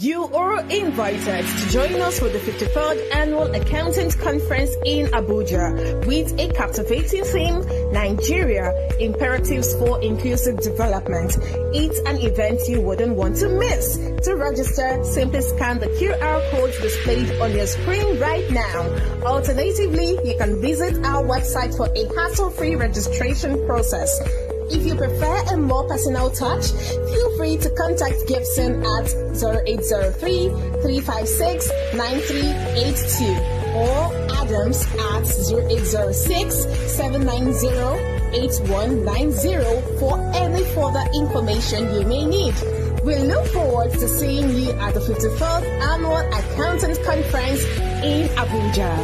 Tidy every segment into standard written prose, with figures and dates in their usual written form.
You are invited to join us for the 53rd Annual Accountant Conference in Abuja with a captivating theme, Nigeria, Imperatives for Inclusive Development. It's an event you wouldn't want to miss. To register, simply scan the QR code displayed on your screen right now. Alternatively, you can visit our website for a hassle-free registration process. If you prefer a more personal touch, feel free to contact Gibson at 0803-356-9382 or Adams at 0806-790-8190 for any further information you may need. We look forward to seeing you at the 53rd Annual Accountant Conference in Abuja.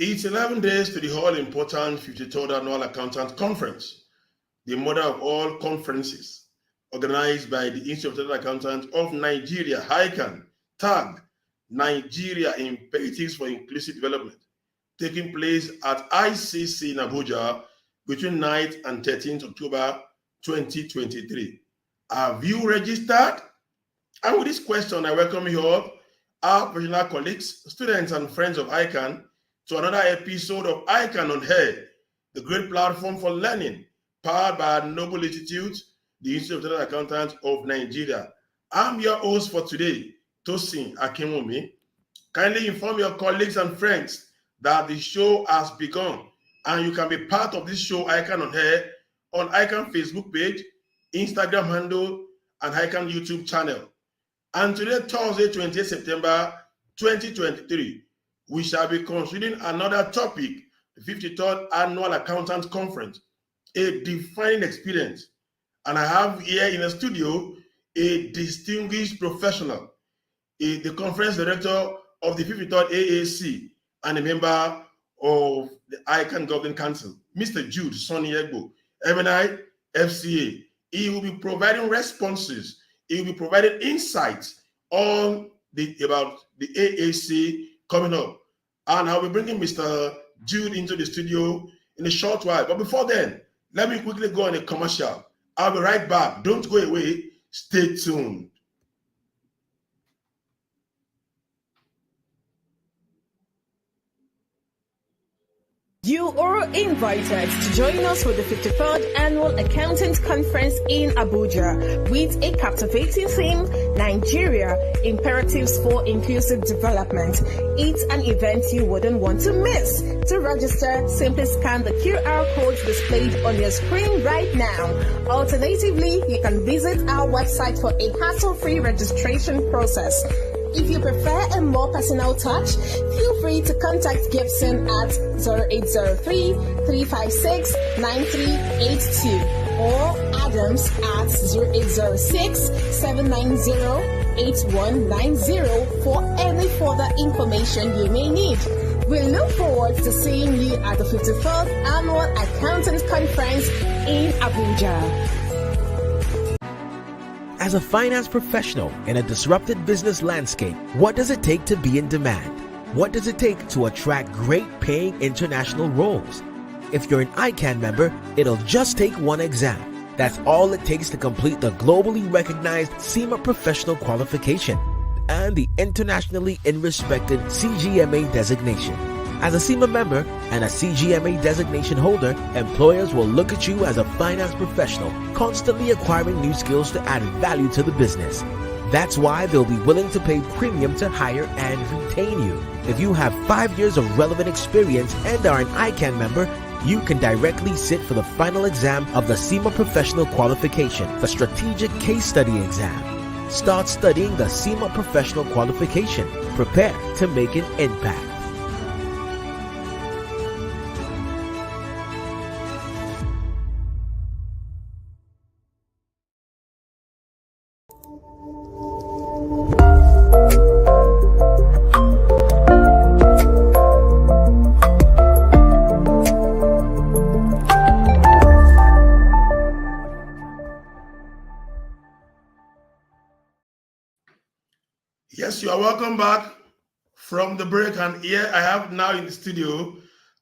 It's 11 days to the all-important 53rd Annual Accountant Conference, the mother of all conferences, organized by the Institute of Accountants of Nigeria, ICAN, TAG, Nigeria Imperatives for Inclusive Development, taking place at ICC in Abuja between 9th and 13th October 2023. Have you registered? And with this question, I welcome you all, our professional colleagues, students, and friends of ICAN, to another episode of ICAN on AIR, the great platform for learning, powered by our noble institute, the Institute of Accountants of Nigeria. I'm your host for today, Tosin Akinwumi. Kindly inform your colleagues and friends that the show has begun, and you can be part of this show, ICAN on AIR, on ICAN Facebook page, Instagram handle, and ICAN YouTube channel. And today, Thursday, 28 September 2023, we shall be considering another topic, the 53rd Annual Accountant Conference, a defining experience. And I have here in the studio a distinguished professional, the conference director of the 53rd AAC and a member of the ICAN Governing Council, Mr. Jude Sonny Egbo, MNI, FCA. He will be providing responses. He will be providing insights on about the AAC coming up. And I'll be bringing Mr. Jude into the studio in a short while. But before then, let me quickly go on a commercial. I'll be right back. Don't go away. Stay tuned. You are invited to join us for the 53rd Annual Accountant Conference in Abuja with a captivating theme, Nigeria, Imperatives for Inclusive Development. It's an event you wouldn't want to miss. To register, simply scan the QR code displayed on your screen right now. Alternatively, you can visit our website for a hassle-free registration process. If you prefer a more personal touch, feel free to contact Gibson at 0803-356-9382 or Adams at 0806-790-8190 for any further information you may need. We look forward to seeing you at the 53rd Annual Accountant Conference in Abuja. As a finance professional in a disrupted business landscape, what does it take to be in demand? What does it take to attract great paying international roles? If you're an ICAN member, it'll just take one exam. That's all it takes to complete the globally recognized CIMA professional qualification and the internationally respected CGMA designation. As a CIMA member and a CGMA designation holder, employers will look at you as a finance professional, constantly acquiring new skills to add value to the business. That's why they'll be willing to pay premium to hire and retain you. If you have 5 years of relevant experience and are an ICAN member, you can directly sit for the final exam of the CIMA Professional Qualification, the Strategic Case Study exam. Start studying the CIMA Professional Qualification. Prepare to make an impact. Yes, you are welcome back from the break. And here I have now in the studio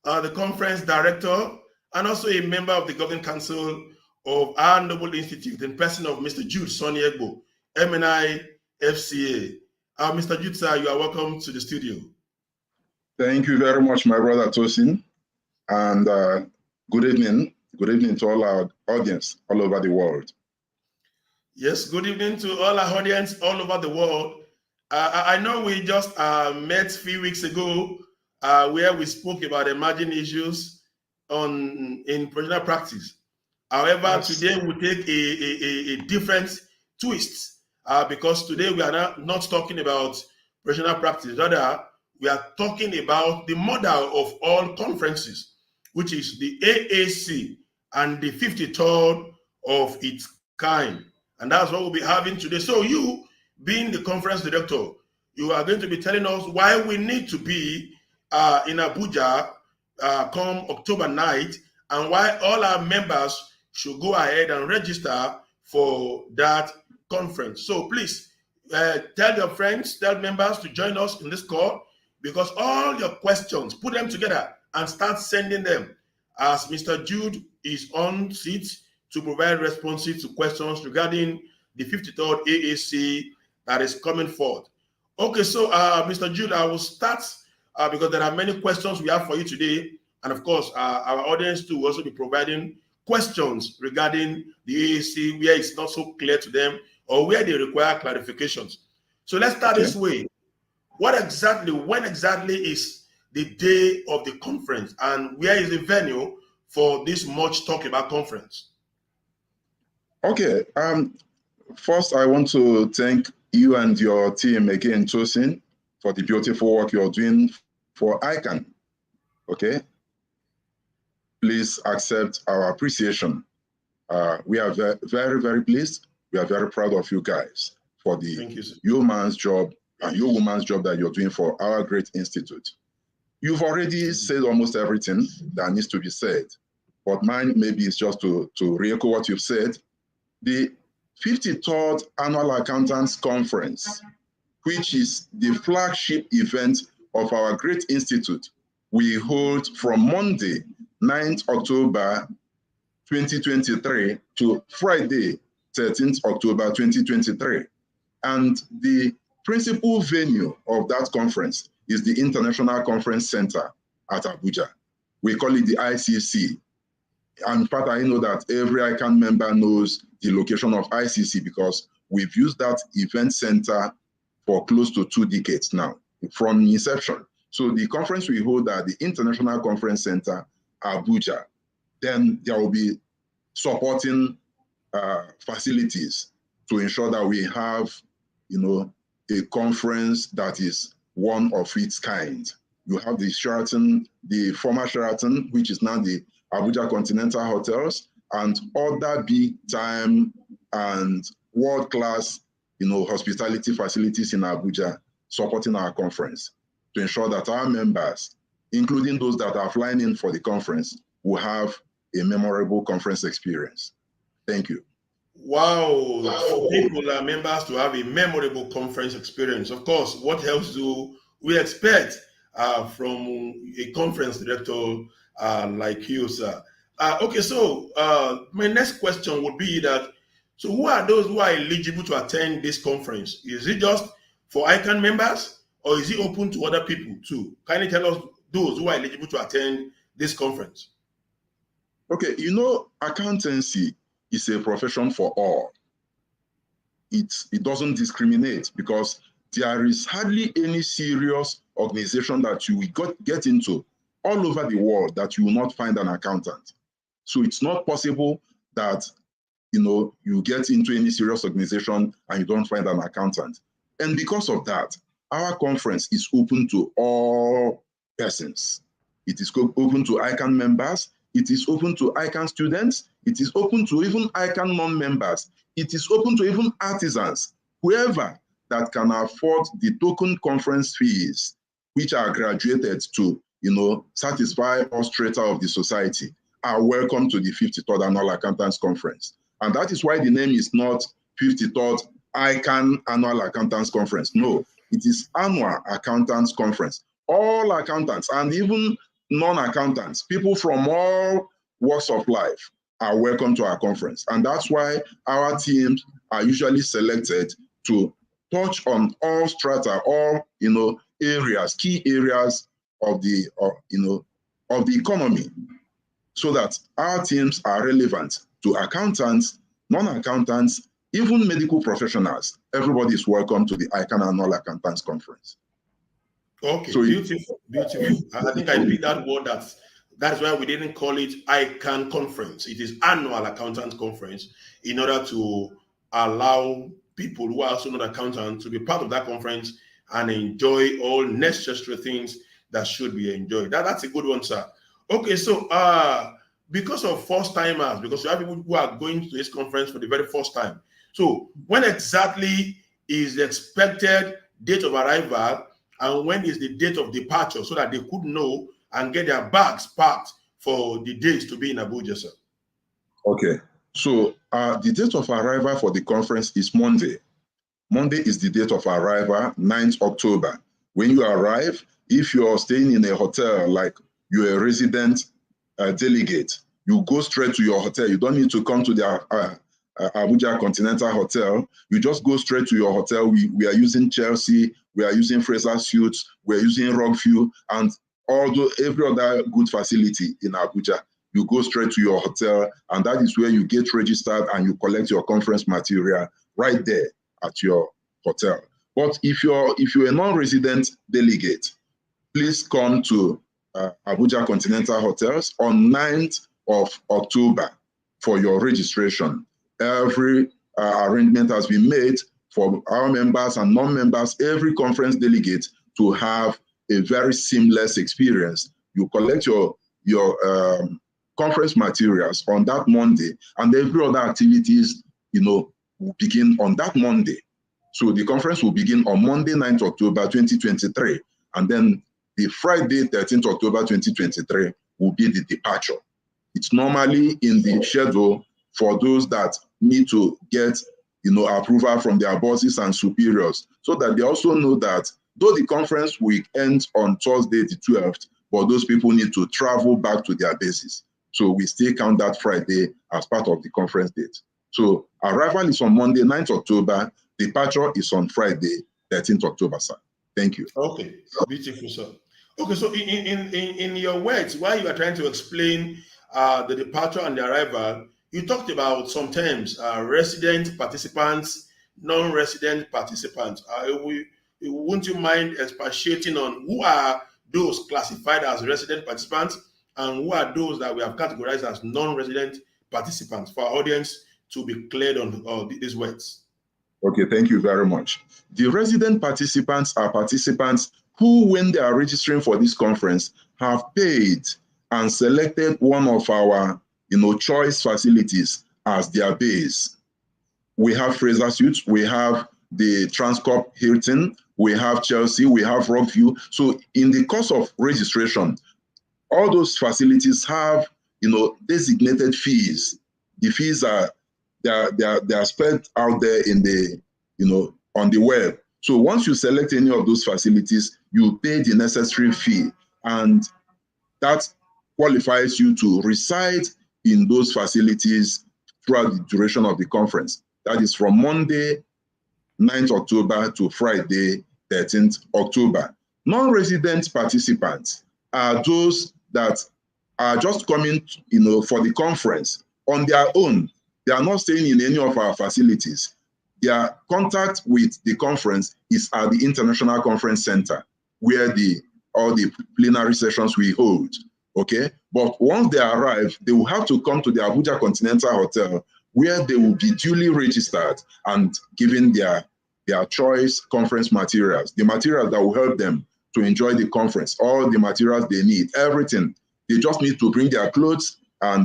the conference director and also a member of the governing council of our Noble Institute in person of Mr. Jude Sonny Egbo, MNI FCA. Mr. Jude, sir, you are welcome to the studio. Thank you very much, my brother Tosin, and good evening. Good evening to all our audience all over the world. Yes, good evening to all our audience all over the world. I know we just met a few weeks ago where we spoke about emerging issues in professional practice. However, yes, today we take a different twist because today we are not talking about professional practice. Rather, we are talking about the mother of all conferences, which is the AAC and the 53rd of its kind. And that's what we'll be having today. So you, being the conference director, you are going to be telling us why we need to be in Abuja come October 9th and why all our members should go ahead and register for that conference. So please tell your friends, tell members to join us in this call because all your questions, put them together and start sending them as Mr. Jude is on seat to provide responses to questions regarding the 53rd AAC that is coming forth. Okay, so Mr. Jude, I will start because there are many questions we have for you today. And of course, our audience too will also be providing questions regarding the AAC where it's not so clear to them or where they require clarifications. So let's start this way. When exactly is the day of the conference and where is the venue for this much talk about conference? Okay, first I want to thank you and your team again, Tosin, for the beautiful work you're doing for ICAN. Okay, please accept our appreciation. We are very, very pleased. We are very proud of you guys for the yeoman's job and your woman's job that you're doing for our great institute. You've already said almost everything that needs to be said, but mine maybe is just to re-echo what you've said. The 53rd Annual Accountants Conference, which is the flagship event of our great institute, we hold from Monday, 9th October 2023 to Friday, 13th October 2023. And the principal venue of that conference is the International Conference Center at Abuja. We call it the ICC. And in fact, I know that every ICAN member knows the location of ICC because we've used that event center for close to 2 decades now, from inception. So the conference we hold at the International Conference Center, Abuja, then there will be supporting facilities to ensure that we have, a conference that is one of its kind. You have the Sheraton, the former Sheraton, which is now the Abuja Continental Hotels, and other big time and world-class, hospitality facilities in Abuja supporting our conference to ensure that our members, including those that are flying in for the conference, will have a memorable conference experience. Thank you. Wow, for people, members to have a memorable conference experience. Of course, what else do we expect from a conference director like you, sir? Okay, so my next question would be that, so who are those who are eligible to attend this conference? Is it just for ICAN members or is it open to other people too? Can you tell us those who are eligible to attend this conference? Okay, accountancy is a profession for all. It doesn't discriminate because there is hardly any serious organization that you will get into all over the world that you will not find an accountant. So it's not possible that you get into any serious organization and you don't find an accountant. And because of that, our conference is open to all persons. It is open to ICAN members. It is open to ICAN students. It is open to even ICAN non-members. It is open to even artisans, whoever that can afford the token conference fees, which are graduated to, satisfy all strata of the society, are welcome to the 53rd Annual Accountants Conference. And that is why the name is not 53rd ICAN Annual Accountants Conference. No, It is annual accountants conference. All accountants and even non-accountants, people from all walks of life are welcome to our conference. And that's why our teams are usually selected to touch on all strata, all areas, key areas of the of the economy, so that our teams are relevant to accountants, non-accountants, even medical professionals. Everybody is welcome to the ICAN Annual Accountants Conference. Okay, so beautiful, beautiful. I think I picked that word. That's why we didn't call it ICAN Conference. It is Annual Accountant Conference, in order to allow people who are also not accountants to be part of that conference and enjoy all necessary things that should be enjoyed. That's a good one, sir. Okay, so because of first timers, because you have people who are going to this conference for the very first time. So when exactly is the expected date of arrival, and when is the date of departure, so that they could know and get their bags packed for the days to be in Abuja, sir? Okay, so the date of arrival for the conference is Monday. Monday is the date of arrival, 9th October. When you arrive, if you're staying in a hotel, like you're a resident delegate, you go straight to your hotel. You don't need to come to the Abuja Continental Hotel. You just go straight to your hotel. We are using Chelsea, we are using Fraser Suites, we're using Rockview, and every other good facility in Abuja. You go straight to your hotel, and that is where you get registered and you collect your conference material right there at your hotel. But if you're a non-resident delegate, please come to Abuja Continental Hotels on 9th of October for your registration. Every arrangement has been made for our members and non-members, every conference delegate, to have a very seamless experience. You collect your conference materials on that Monday, and every other activities, will begin on that Monday. So the conference will begin on Monday, 9th October 2023, and then the Friday, 13th October 2023 will be the departure. It's normally in the schedule for those that need to get approval from their bosses and superiors, so that they also know that though the conference will end on Thursday the 12th, but those people need to travel back to their bases. So we still count that Friday as part of the conference date. So arrival is on Monday, 9th October. Departure is on Friday, 13th October, sir. Thank you. Okay, beautiful, sir. Okay, so in your words, while you are trying to explain the departure and the arrival, you talked about some terms, resident participants, non-resident participants. Wouldn't you mind expatiating on who are those classified as resident participants and who are those that we have categorized as non-resident participants, for our audience to be cleared on these words? Okay, thank you very much. The resident participants are participants who, when they are registering for this conference, have paid and selected one of our choice facilities as their base. We have Fraser Suites, we have the Transcorp Hilton, we have Chelsea, we have Rockview. So in the course of registration, all those facilities have designated fees. The fees are they are spread out there in the on the web. So once you select any of those facilities, you pay the necessary fee, and that qualifies you to reside in those facilities throughout the duration of the conference. That is from Monday, 9th October to Friday, 13th October. Non-resident participants are those that are just coming, for the conference on their own. They are not staying in any of our facilities. Their contact with the conference is at the International Conference Center, where all the plenary sessions we hold. Okay, but once they arrive, they will have to come to the Abuja Continental Hotel, where they will be duly registered and given their choice conference materials, the materials that will help them to enjoy the conference, all the materials they need, everything. They just need to bring their clothes and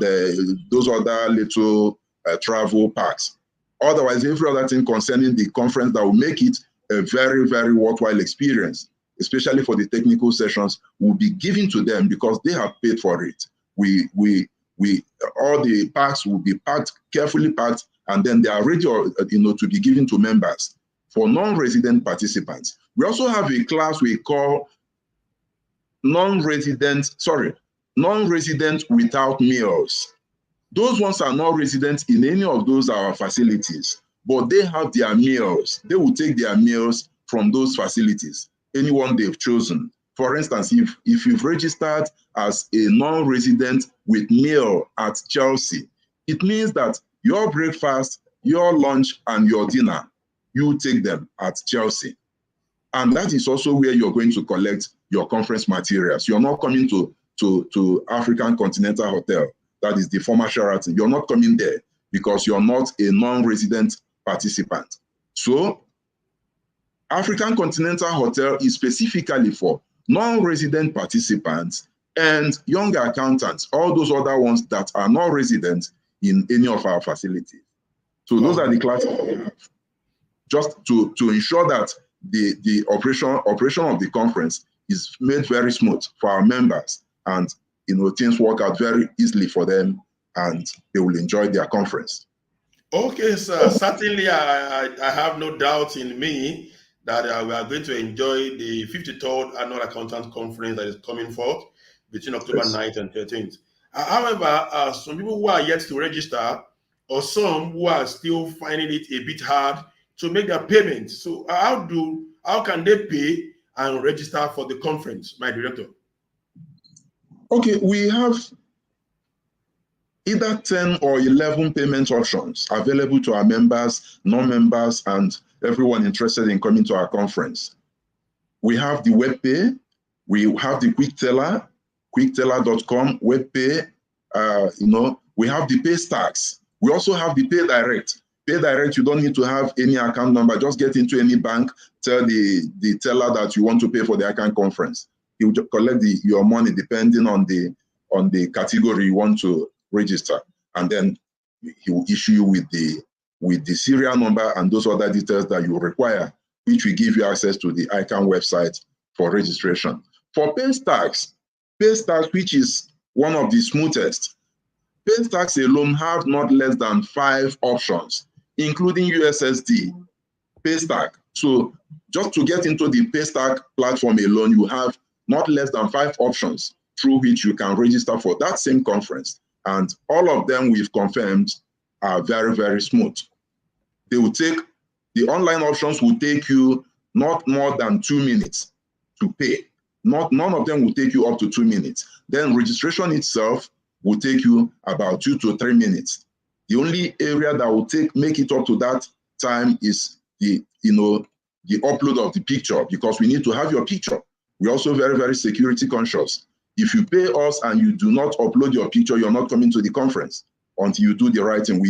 those other little travel packs. Otherwise, every other thing concerning the conference that will make it a very, very worthwhile experience, especially for the technical sessions, will be given to them because they have paid for it. All the packs will be packed, carefully packed, and then they are ready, to be given to members for non-resident participants. We also have a class we call non-resident without meals. Those ones are not residents in any of those our facilities, but they have their meals. They will take their meals from those facilities, anyone they've chosen. For instance, if you've registered as a non-resident with meal at Chelsea, it means that your breakfast, your lunch, and your dinner, you take them at Chelsea. And that is also where you're going to collect your conference materials. You're not coming to African Continental Hotel, that is the former Sheraton. You're not coming there because you're not a non-resident participant. So African Continental Hotel is specifically for non-resident participants and young accountants, all those other ones that are not resident in any of our facilities. So those are the classes we have, just to ensure that the operation of the conference is made very smooth for our members, and things work out very easily for them, and they will enjoy their conference. Okay, sir. Certainly, I have no doubt in me that we are going to enjoy the 53rd Annual Accountant Conference that is coming forth between October 9th and 13th. However, some people who are yet to register, or some who are still finding it a bit hard to make their payments. So how can they pay and register for the conference, my director? Okay, we have either 10 or 11 payment options available to our members, non-members, and everyone interested in coming to our conference. We have the WebPay, we have the QuickTeller, quickteller.com, WebPay, we have the PayStax. We also have the PayDirect. PayDirect, you don't need to have any account number. Just get into any bank, tell the teller that you want to pay for the ICAN conference. He will collect your money depending on the category you want to register, and then he will issue you with the serial number and those other details that you require, which will give you access to the ICAN website for registration. For PayStax, which is one of the smoothest, PayStax alone have not less than 5 options, including USSD, PayStack. So just to get into the PayStack platform alone, you have not less than 5 options through which you can register for that same conference. And all of them we've confirmed are very, very smooth. They will take, the online options will take you not more than 2 minutes to pay. None of them will take you up to 2 minutes. Then registration itself will take you about 2 to 3 minutes. The only area that will make it up to that time is the upload of the picture, because we need to have your picture. We're also very, very security conscious. If you pay us and you do not upload your picture, you're not coming to the conference until you do the right thing.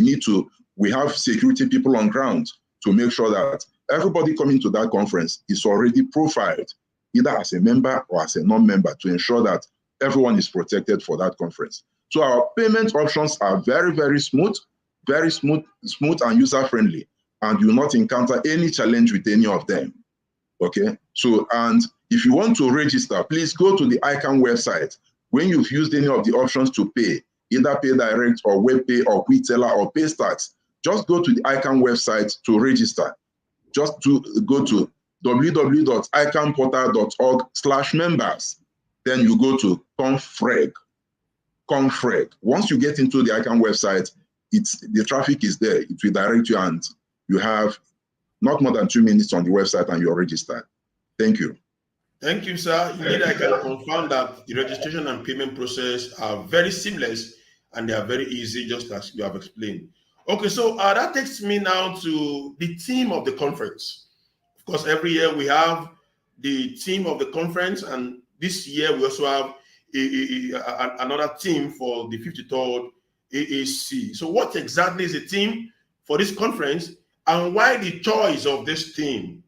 We have security people on ground to make sure that everybody coming to that conference is already profiled, either as a member or as a non-member, to ensure that everyone is protected for that conference. So our payment options are very, very smooth and user-friendly, and you will not encounter any challenge with any of them. Okay, so, and if you want to register, please go to the ICAN website. When you've used any of the options to pay, either PayDirect or WebPay or QuickTeller or PayStax, just go to the ICAN website to register. Just to go to www.icanportal.org/members. Then you go to Confreg. Once you get into the ICAN website, the traffic is there. It will direct you, and you have not more than 2 minutes on the website and you're registered. Thank you. Thank you, sir. Indeed, I can confirm that the registration and payment process are very seamless and they are very easy, just as you have explained. Okay, so that takes me now to the theme of the conference. Of course, every year we have the theme of the conference, and this year we also have another theme for the 53rd AAC. So what exactly is the theme for this conference, and why the choice of this theme?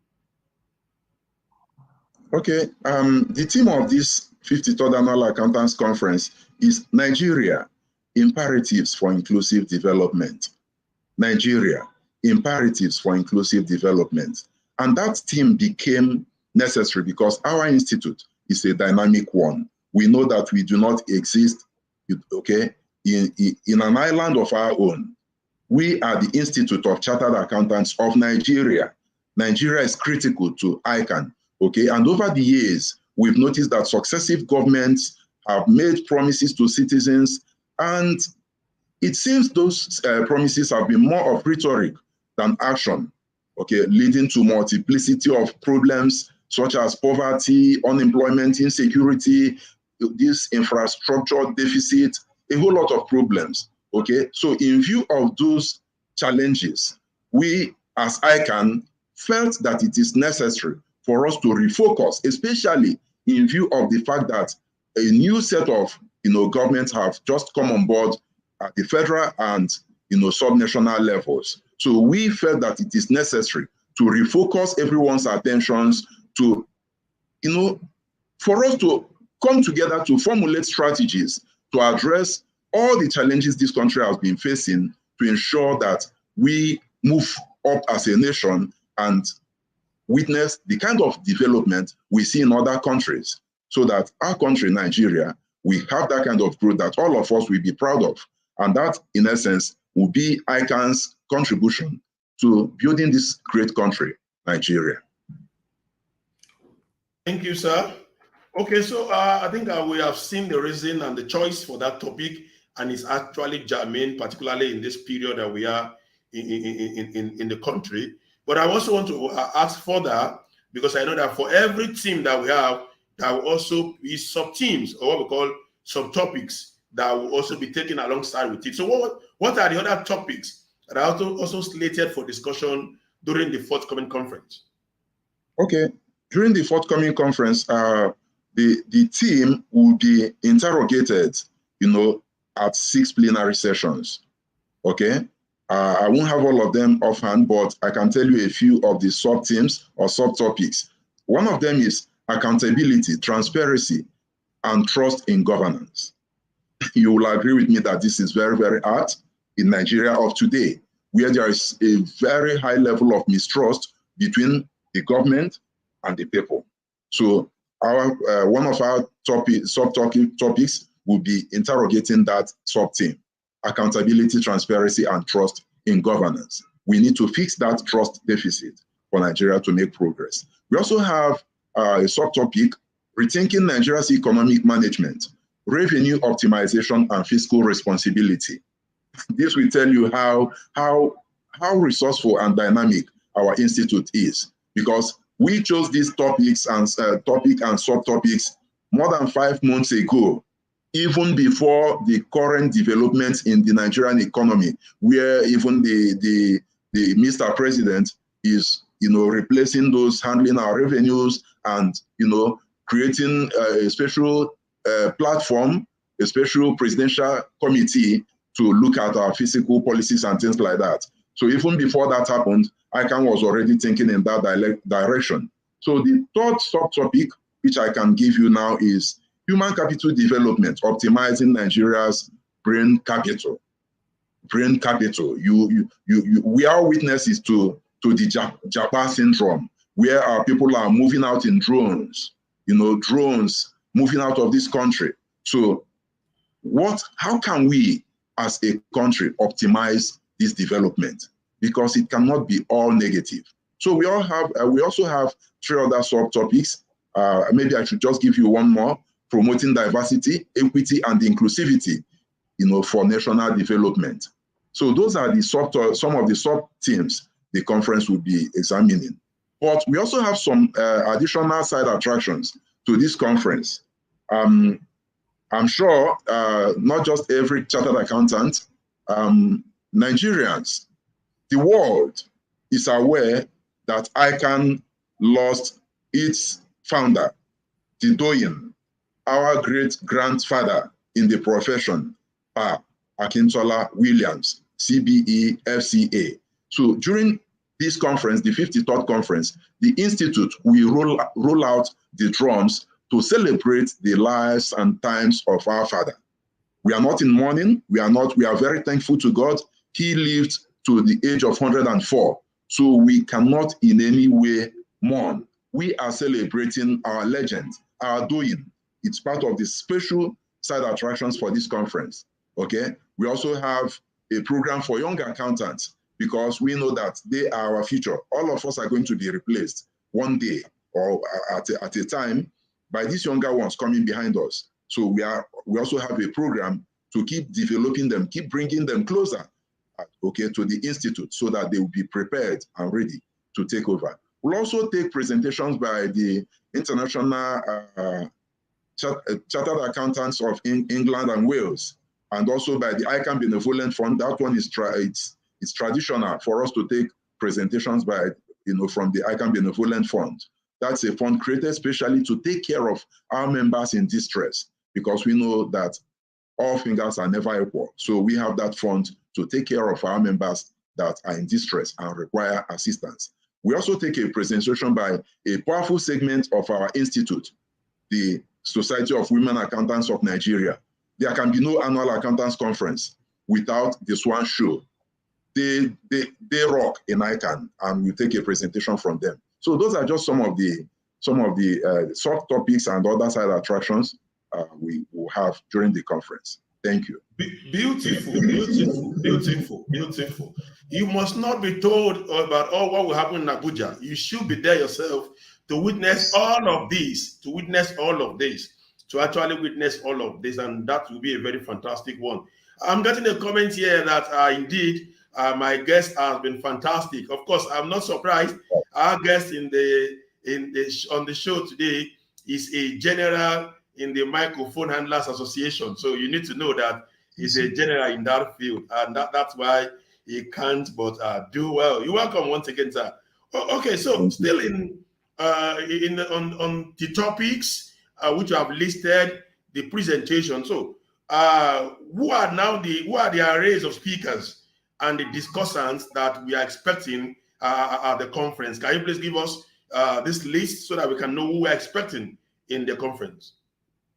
Okay, the theme of this 53rd Annual Accountants Conference is Nigeria, Imperatives for Inclusive Development. Nigeria, Imperatives for Inclusive Development. And that theme became necessary because our institute is a dynamic one. We know that we do not exist, okay, in an island of our own. We are the Institute of Chartered Accountants of Nigeria. Nigeria is critical to ICAN, okay? And over the years, we've noticed that successive governments have made promises to citizens, and it seems those promises have been more of rhetoric than action, okay, leading to multiplicity of problems such as poverty, unemployment, insecurity, this infrastructure deficit, a whole lot of problems, okay? So in view of those challenges, we as ICAN felt that it is necessary for us to refocus, especially in view of the fact that a new set of governments have just come on board at the federal and subnational levels. So we felt that it is necessary to refocus everyone's attentions to, for us to come together to formulate strategies to address all the challenges this country has been facing, to ensure that we move up as a nation and witness the kind of development we see in other countries, so that our country, Nigeria, we have that kind of growth that all of us will be proud of. And that, in essence, will be ICAN's contribution to building this great country, Nigeria. Thank you, sir. Okay, so I think we have seen the reason and the choice for that topic, and it's actually germane, particularly in this period that we are in the country. But I also want to ask further, because I know that for every team that we have, there will also be sub-teams, or what we call subtopics, that will also be taken alongside with it. So what are the other topics that are also slated for discussion during the forthcoming conference? Okay, during the forthcoming conference, the team will be interrogated, at 6 plenary sessions, okay? I won't have all of them offhand, but I can tell you a few of the sub-teams or subtopics. One of them is accountability, transparency, and trust in governance. You will agree with me that this is very, very hard in Nigeria of today, where there is a very high level of mistrust between the government and the people. So one of our subtopics will be interrogating that sub-team: accountability, transparency, and trust in governance. We need to fix that trust deficit for Nigeria to make progress. We also have a subtopic: rethinking Nigeria's economic management, revenue optimization, and fiscal responsibility. This will tell you how resourceful and dynamic our institute is, because we chose these topics and subtopics more than 5 months ago, even before the current developments in the Nigerian economy, where even the Mr. President is replacing those handling our revenues and creating a special platform, a special presidential committee to look at our fiscal policies and things like that. So even before that happened, ICAN was already thinking in that direction. So the third subtopic, which I can give you now, is human capital development, optimizing Nigeria's brain capital. Brain capital. We are witnesses to the Japan syndrome, where our people are moving out in drones, drones moving out of this country. So how can we as a country optimize this development? Because it cannot be all negative. So we also have 3 other subtopics. Maybe I should just give you one more: promoting diversity, equity, and inclusivity, for national development. So those are some of the sub-teams the conference will be examining. But we also have some additional side attractions to this conference. I'm sure not just every chartered accountant, Nigerians, the world is aware that ICAN lost its founder, Tidoyin, our great-grandfather in the profession, Akintola Williams, CBE, FCA. So during this conference, the 53rd conference, the Institute will roll out the drums to celebrate the lives and times of our father. We are not in mourning. We are very thankful to God. He lived to the age of 104. So we cannot in any way mourn. We are celebrating our legend, our doing. It's part of the special side attractions for this conference, okay? We also have a program for young accountants because we know that they are our future. All of us are going to be replaced one day or at a time by these younger ones coming behind us. So we also have a program to keep developing them, keep bringing them closer, okay, to the institute, so that they will be prepared and ready to take over. We'll also take presentations by the International Chartered Accountants of England and Wales, and also by the ICAN Benevolent Fund. That one is it's traditional for us to take presentations by, from the ICAN Benevolent Fund. That's a fund created especially to take care of our members in distress, because we know that all fingers are never equal. So we have that fund to take care of our members that are in distress and require assistance. We also take a presentation by a powerful segment of our institute, the Society of Women Accountants of Nigeria. There can be no annual accountants conference without this one show. They rock in ICAN, and we take a presentation from them. So those are just some of the soft topics and other side attractions we will have during the conference. Thank you. Beautiful, beautiful, beautiful, beautiful. You must not be told about all what will happen in Abuja. You should be there yourself to witness all of this, to actually witness all of this, and that will be a very fantastic one. I'm getting a comment here that indeed my guest has been fantastic. Of course, I'm not surprised. Our guest on the show today is a general in the Microphone Handlers Association. So you need to know that he's a general in that field, and that's why he can't but do well. You're welcome once again, sir. Okay, so still on the topics which you have listed, the presentation. So who are the arrays of speakers and the discussants that we are expecting at the conference? Can you please give us this list so that we can know who we're expecting in the conference?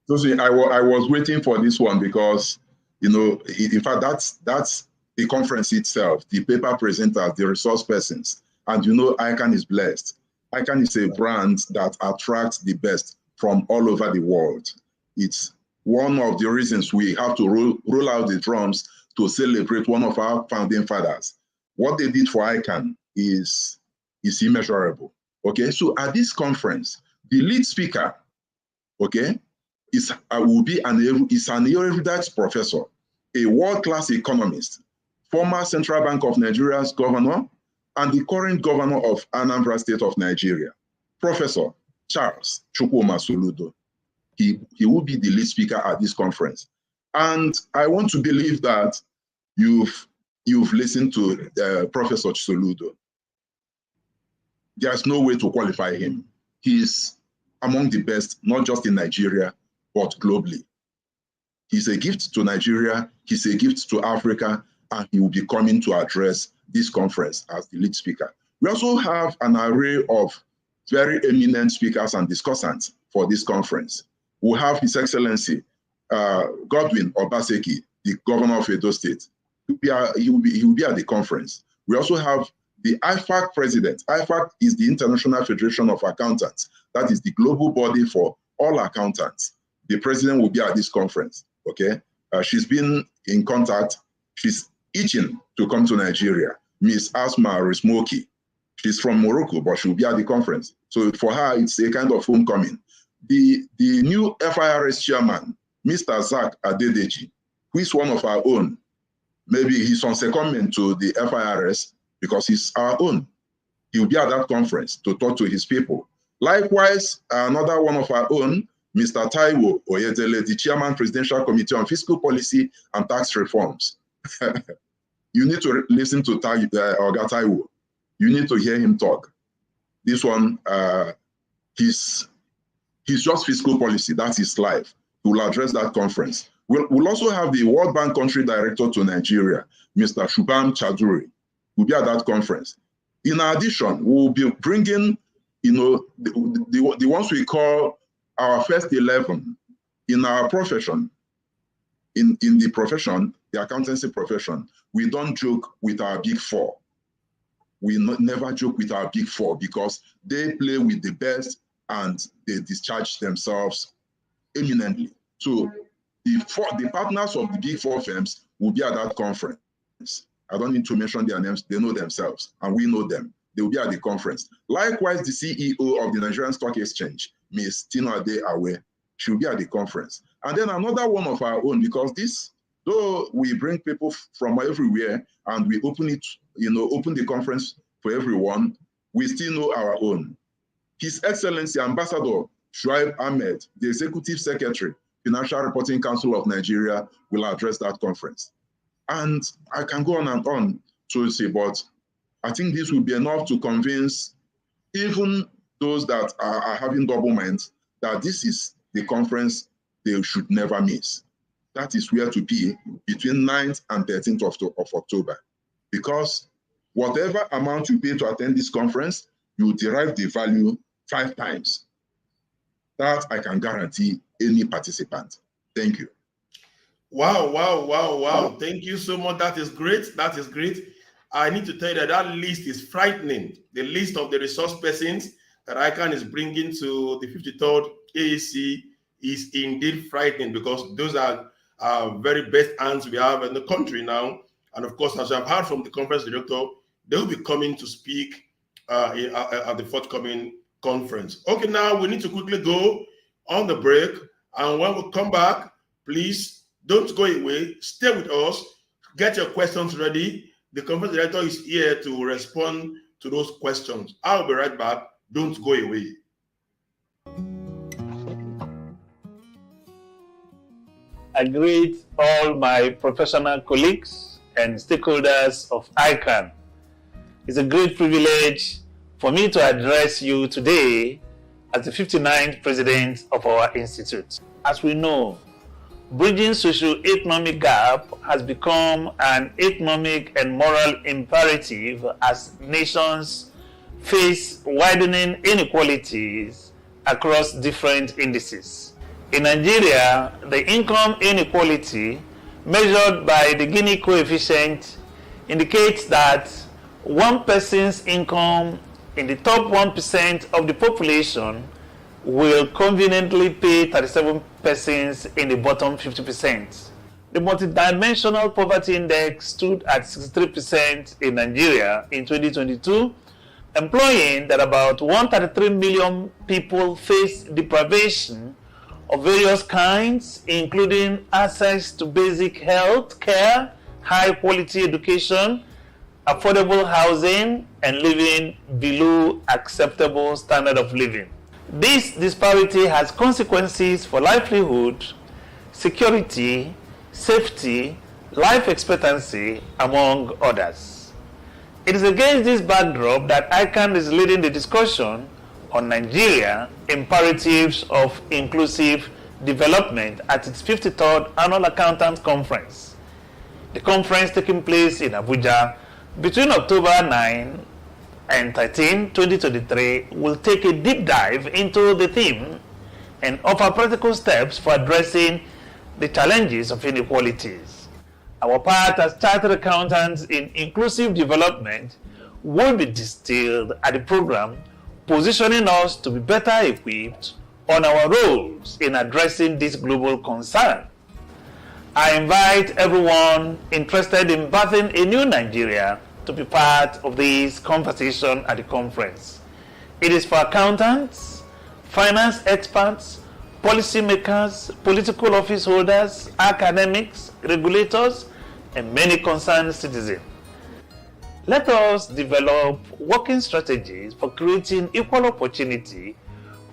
So see, I was waiting for this one because, in fact, that's the conference itself, the paper presenters, the resource persons. And ICAN is blessed. ICAN is a brand that attracts the best from all over the world. It's one of the reasons we have to roll out the drums to celebrate one of our founding fathers. What they did for ICAN is immeasurable. Okay, so at this conference, the lead speaker, okay, is an erudite professor, a world-class economist, former Central Bank of Nigeria's governor, and the current governor of Anambra State of Nigeria, Professor Charles Chukwuma Soludo. He will be the lead speaker at this conference. And I want to believe that you've listened to Professor Soludo. There's no way to qualify him. He's among the best, not just in Nigeria, but globally. He's a gift to Nigeria, he's a gift to Africa, and he will be coming to address this conference as the lead speaker. We also have an array of very eminent speakers and discussants for this conference. We'll have His Excellency Godwin Obaseki, the governor of Edo State. He will be at the conference. We also have the IFAC president. IFAC is the International Federation of Accountants. That is the global body for all accountants. The president will be at this conference, okay? She's been in contact. She's itching to come to Nigeria. Miss Asma Rismoki. She's from Morocco, but she'll be at the conference. So for her, it's a kind of homecoming. The new FIRS chairman, Mr. Zach Adedeji, who is one of our own. Maybe he's on secondment to the FIRS because he's our own. He will be at that conference to talk to his people. Likewise, another one of our own, Mr. Taiwo Oyedele, the Chairman, Presidential Committee on Fiscal Policy and Tax Reforms. You need to listen to Oga Taiwo. You need to hear him talk. This one, he's just fiscal policy. That's his life. He will address that conference. We'll also have the World Bank Country Director to Nigeria, Mr. Shubham Chaduri, will be at that conference. In addition, we'll be bringing, the ones we call our first 11 in our profession. In the profession, the accountancy profession, we don't joke with our big four. We never joke with our big four because they play with the best and they discharge themselves eminently. So the partners of the big four firms will be at that conference. I don't need to mention their names. They know themselves, and we know them. They will be at the conference. Likewise, the CEO of the Nigerian Stock Exchange, Ms. Tino Ade Awe, she will be at the conference. And then another one of our own, because this, though we bring people from everywhere and we open it, open the conference for everyone, we still know our own. His Excellency Ambassador Shuaib Ahmed, the Executive Secretary, Financial Reporting Council of Nigeria, will address that conference. And I can go on and on to say, but I think this will be enough to convince even those that are having double minds that this is the conference they should never miss. That is where to be between 9th and 13th of October. Because whatever amount you pay to attend this conference, you derive the value 5 times. That I can guarantee any participant. Thank you. Wow, wow, wow, wow. Thank you so much. That is great. That is great. I need to tell you that that list is frightening. The list of the resource persons that ICAN is bringing to the 53rd AAC is indeed frightening, because those are very best hands we have in the country now. And of course, as I've heard from the conference director, they will be coming to speak at the forthcoming conference. Okay, now we need to quickly go on the break. And when we come back, please don't go away. Stay with us. Get your questions ready. The conference director is here to respond to those questions. I'll be right back. Don't go away. I greet all my professional colleagues and stakeholders of ICAN. It's a great privilege for me to address you today as the 59th president of our institute. As we know, bridging socio-economic gap has become an economic and moral imperative as nations face widening inequalities across different indices. In Nigeria, the income inequality measured by the Gini coefficient indicates that one person's income in the top 1% of the population will conveniently pay 37 persons in the bottom 50%. The multidimensional poverty index stood at 63% in Nigeria in 2022, implying that about 133 million people face deprivation of various kinds, including access to basic health care, high quality education, affordable housing, and living below acceptable standard of living. This disparity has consequences for livelihood, security, safety, life expectancy, among others. It is against this backdrop that ICAN is leading the discussion on Nigeria imperatives of inclusive development at its 53rd Annual Accountants Conference. The conference taking place in Abuja between October 9 and 13, 2023 will take a deep dive into the theme and offer practical steps for addressing the challenges of inequalities. Our part as chartered accountants in inclusive development will be distilled at the program, positioning us to be better equipped on our roles in addressing this global concern. I invite everyone interested in birthing a new Nigeria to be part of this conversation at the conference. It is for accountants, finance experts, policymakers, political office holders, academics, regulators, and many concerned citizens. Let us develop working strategies for creating equal opportunity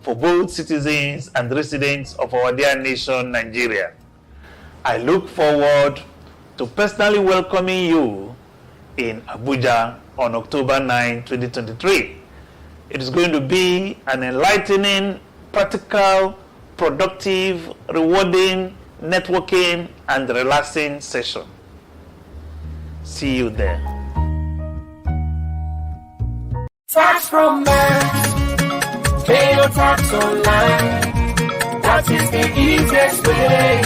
for both citizens and residents of our dear nation, Nigeria. I look forward to personally welcoming you in Abuja on October 9, 2023. It is going to be an enlightening, practical, productive, rewarding, networking, and relaxing session. See you there. Tax romance, pay your tax online. That is the easiest way,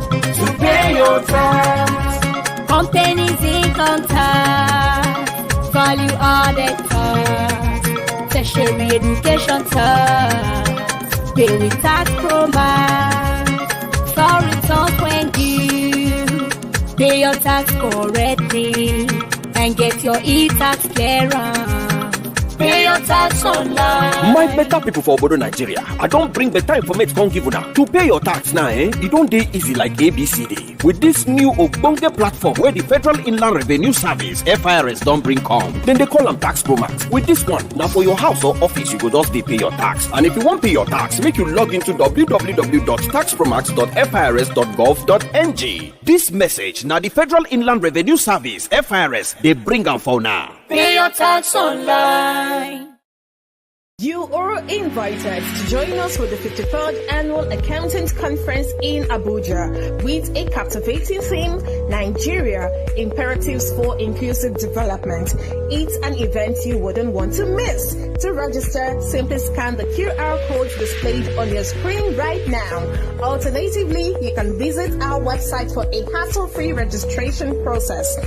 to pay your tax. Companies income tax, value added tax, tertiary education tax, pay with tax romance, for returns when due, pay your tax correctly. today and get your e-tax clearance. Pay your tax online. My better people for Obodo Nigeria, I don't bring better information come give una. To pay your tax now, it don't dey easy like ABCD. With this new Ogbonge platform where the Federal Inland Revenue Service (FIRS) don't bring come, then they call them Tax Pro Max. With this one, now for your house or office, you go just dey pay your tax. And if you want pay your tax, make you log into www.taxpromax.firs.gov.ng. This message now the Federal Inland Revenue Service (FIRS) they bring am for now. Pay your tax online. You are invited to join us for the 53rd Annual Accountant Conference in Abuja with a captivating theme, Nigeria, Imperatives for Inclusive Development. It's an event you wouldn't want to miss. To register, simply scan the QR code displayed on your screen right now. Alternatively, you can visit our website for a hassle-free registration process.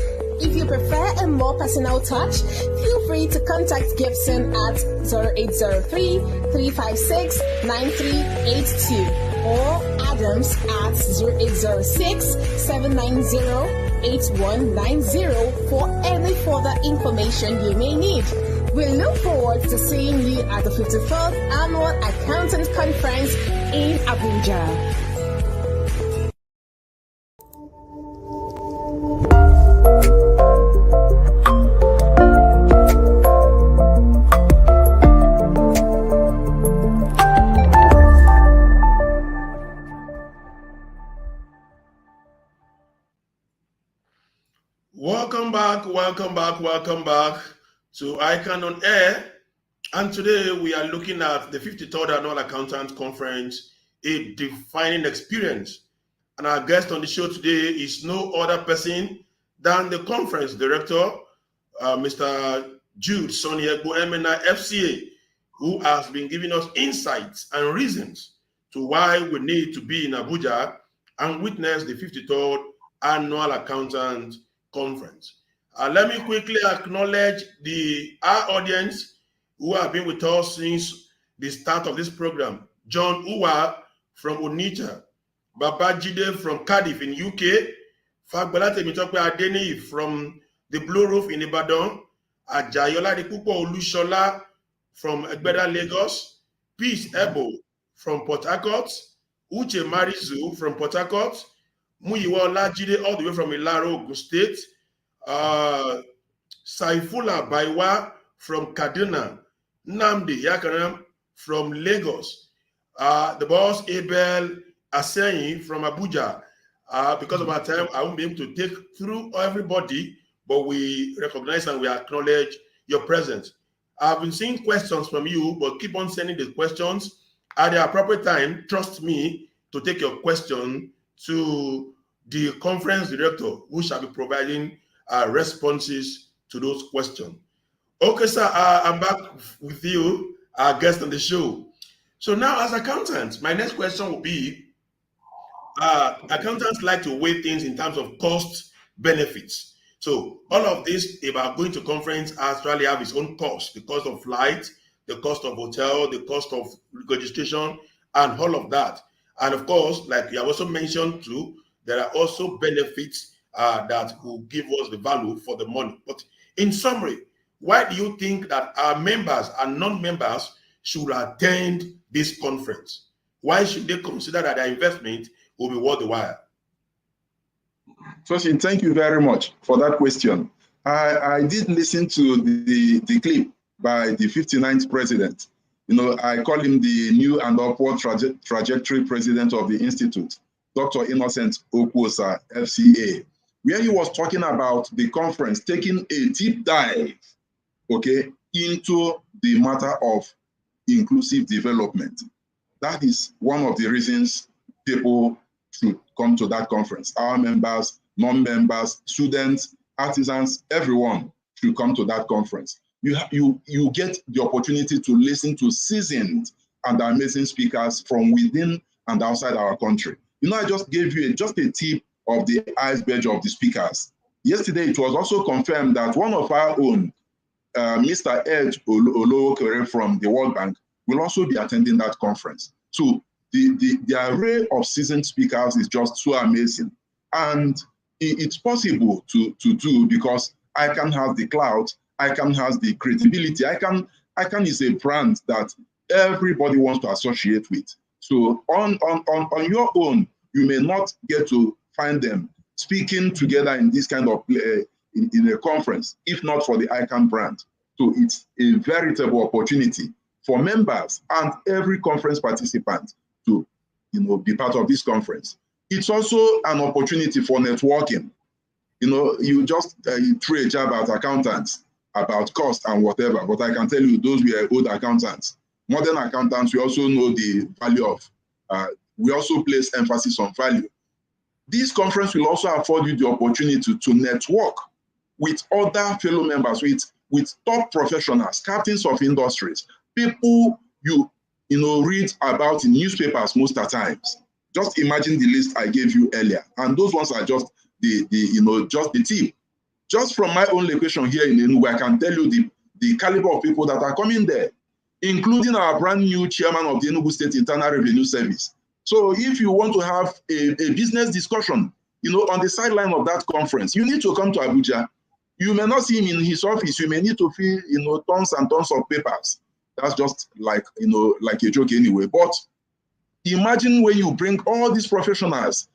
If you prefer a more personal touch, feel free to contact Gibson at 0803-356-9382 or Adams at 0806-790-8190 for any further information you may need. We look forward to seeing you at the 53rd Annual Accountant Conference in Abuja. Welcome back to ICAN on Air. And today we are looking at the 53rd Annual Accountant Conference, a defining experience. And our guest on the show today is no other person than the conference director, Mr. Jude Soniegbo Emena FCA, who has been giving us insights and reasons to why we need to be in Abuja and witness the 53rd Annual Accountant Conference. Let me quickly acknowledge our audience who have been with us since the start of this program. John Uwa from Onitsha, Babajide from Cardiff in UK, Fagbalate Mitokwe Adeni from the Blue Roof in Ibadan, Ajayola Dikupo Olushola from Egbeda, Lagos, Peace Ebo from Port Harcourt, Uche Marizu from Port Harcourt, Muyiwa Olajide all the way from Ilaro, Ogun State, Saifula Baiwa from Kaduna, Namdi Yakaram from Lagos, the boss Abel Asenyi from Abuja. Because of our time, I won't be able to take through everybody, but we recognize and we acknowledge your presence. I've been seeing questions from you, but keep on sending the questions at the appropriate time. Trust me to take your question to the conference director, who shall be providing responses to those questions. Okay, sir, I'm back with you, our guest on the show. So now, as accountants, my next question will be, accountants like to weigh things in terms of cost benefits. So all of this about going to conference actually have its own cost, the cost of flight, the cost of hotel, the cost of registration, and all of that. And of course, like you have also mentioned too, there are also benefits that will give us the value for the money. But in summary, why do you think that our members and non-members should attend this conference? Why should they consider that their investment will be worth the while? Firstly, thank you very much for that question. I did listen to the clip by the 59th president. You know, I call him the new and upward trajectory president of the Institute, Dr. Innocent Okwosa, FCA, where he was talking about the conference taking a deep dive, okay, into the matter of inclusive development. That is one of the reasons people should come to that conference. Our members, non-members, students, artisans, everyone should come to that conference. You get the opportunity to listen to seasoned and amazing speakers from within and outside our country. You know, I just gave you just a tip of the iceberg of the speakers. Yesterday, it was also confirmed that one of our own, Mr. Ed Olowokere from the World Bank, will also be attending that conference. So the array of seasoned speakers is just so amazing. And it's possible to do because ICAN has the clout, ICAN has the credibility. ICAN is a brand that everybody wants to associate with. So on your own, you may not get to find them speaking together in this kind of in a conference, if not for the ICAN brand. So it's a veritable opportunity for members and every conference participant to be part of this conference. It's also an opportunity for networking. You just threw a jab at accountants about cost and whatever, but I can tell you those were old accountants. Modern accountants, we also know the value of, we also place emphasis on value. This conference will also afford you the opportunity to network with other fellow members, with top professionals, captains of industries, people you read about in newspapers most of the times. Just imagine the list I gave you earlier, and those ones are just just the tip. Just from my own location here in Enugu, I can tell you the caliber of people that are coming there, including our brand new chairman of the Enugu State Internal Revenue Service. So if you want to have a business discussion, on the sideline of that conference, you need to come to Abuja. You may not see him in his office. You may need to fill, tons and tons of papers. That's just like a joke anyway. But imagine when you bring all these professionals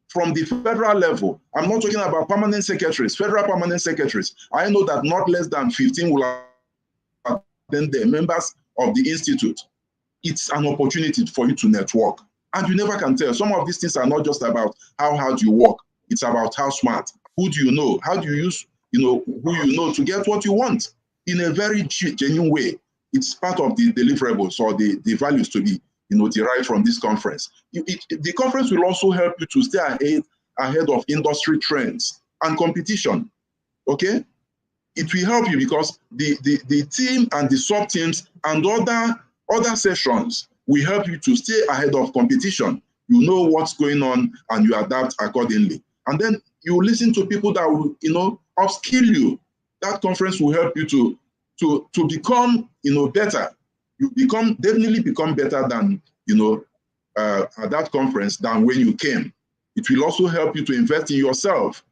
from the federal level. I'm not talking about permanent secretaries, federal permanent secretaries. I know that not less than 15 will attend the members of the institute. It's an opportunity for you to network. And you never can tell. Some of these things are not just about how hard you work. It's about how smart. Who do you know? How do you use, who you know to get what you want in a very genuine way? It's part of the deliverables or the values to be derived from this conference. The conference will also help you to stay ahead of industry trends and competition. Okay? It will help you because the team and the sub-teams and other sessions will help you to stay ahead of competition. You know what's going on and you adapt accordingly. And then you listen to people that will, upskill you. That conference will help you to become, better. You definitely become better than, at that conference than when you came. It will also help you to invest in yourself.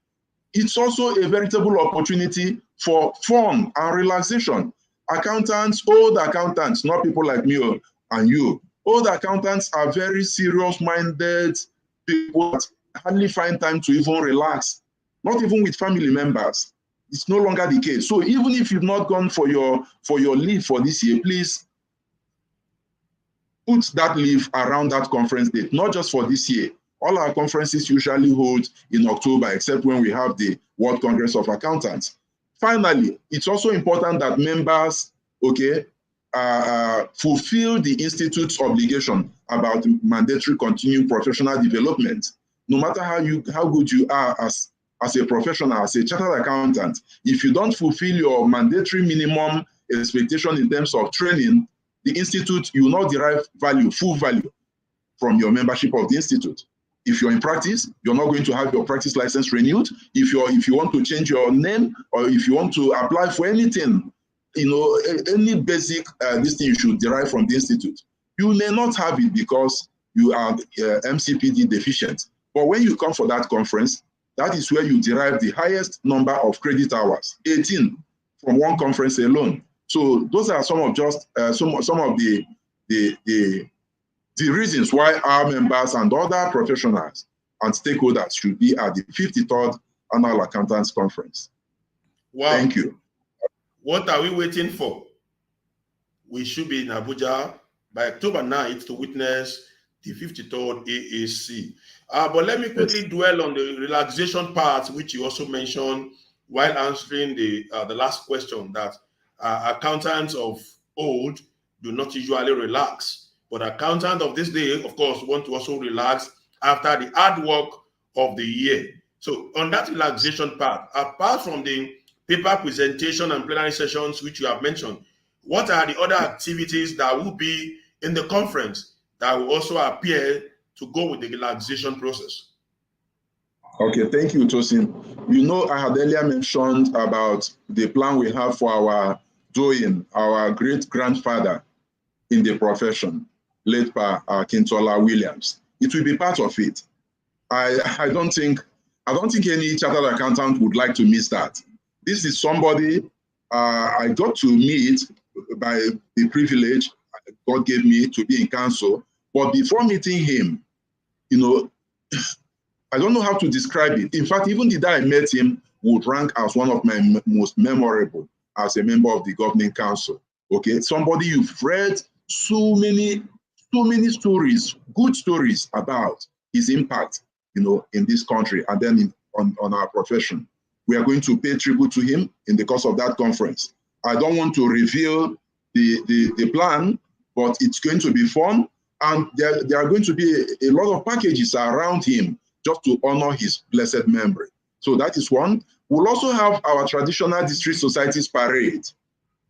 It's also a veritable opportunity for fun and relaxation. Accountants, old accountants, not people like me and you. Old accountants are very serious-minded people that hardly find time to even relax, not even with family members. It's no longer the case. So even if you've not gone for your leave for this year, please put that leave around that conference date, not just for this year. All our conferences usually hold in October, except when we have the World Congress of Accountants. Finally, it's also important that members, fulfill the Institute's obligation about mandatory continuing professional development. No matter how good you are as a professional, as a chartered accountant, if you don't fulfill your mandatory minimum expectation in terms of training, the Institute, you will not derive full value from your membership of the Institute. If you're in practice, you're not going to have your practice license renewed. If you want to change your name or if you want to apply for anything, any basic this thing you should derive from the Institute, you may not have it because you are MCPD deficient. But when you come for that conference, that is where you derive the highest number of credit hours, 18 from one conference alone. So those are some of the reasons why our members and other professionals and stakeholders should be at the 53rd Annual Accountants Conference. Wow. Thank you. What are we waiting for? We should be in Abuja by October 9th to witness the 53rd AAC. But let me quickly dwell on the relaxation part, which you also mentioned while answering the last question, that accountants of old do not usually relax. But accountants of this day, of course, want to also relax after the hard work of the year. So on that relaxation part, apart from the paper presentation and plenary sessions, which you have mentioned, what are the other activities that will be in the conference that will also appear to go with the relaxation process? Okay, thank you, Tosin. I had earlier mentioned about the plan we have for our doyen, our great-grandfather in the profession, late Pa Akintola Williams. It will be part of it. I don't think I don't think any chartered accountant would like to miss that. This is somebody I got to meet by the privilege God gave me to be in council. But before meeting him, you know, I don't know how to describe it. In fact, even the day I met him would rank as one of my most memorable as a member of the governing council. Okay, somebody you've read so many stories, good stories about his impact, you know, in this country and then on our profession. We are going to pay tribute to him in the course of that conference. I don't want to reveal the plan, but it's going to be fun. And there are going to be a lot of packages around him just to honor his blessed memory. So that is one. We'll also have our traditional district societies parade.